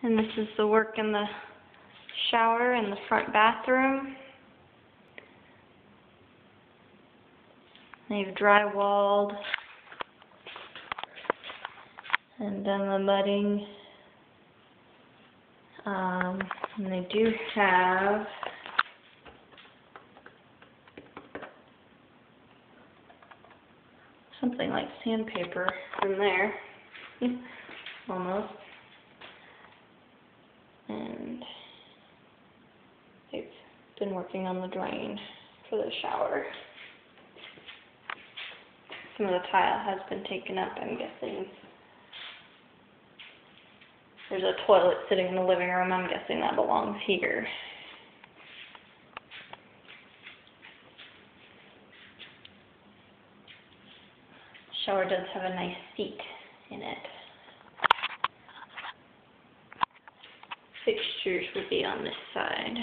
And this is the work in the shower in the front bathroom. They've drywalled and done the mudding. And they do have something like sandpaper in there, almost. And they've been working on the drain for the shower. Some of the tile has been taken up, I'm guessing. There's a toilet sitting in the living room. I'm guessing that belongs here. Shower does have a nice seat in it. Fixtures would be on this side.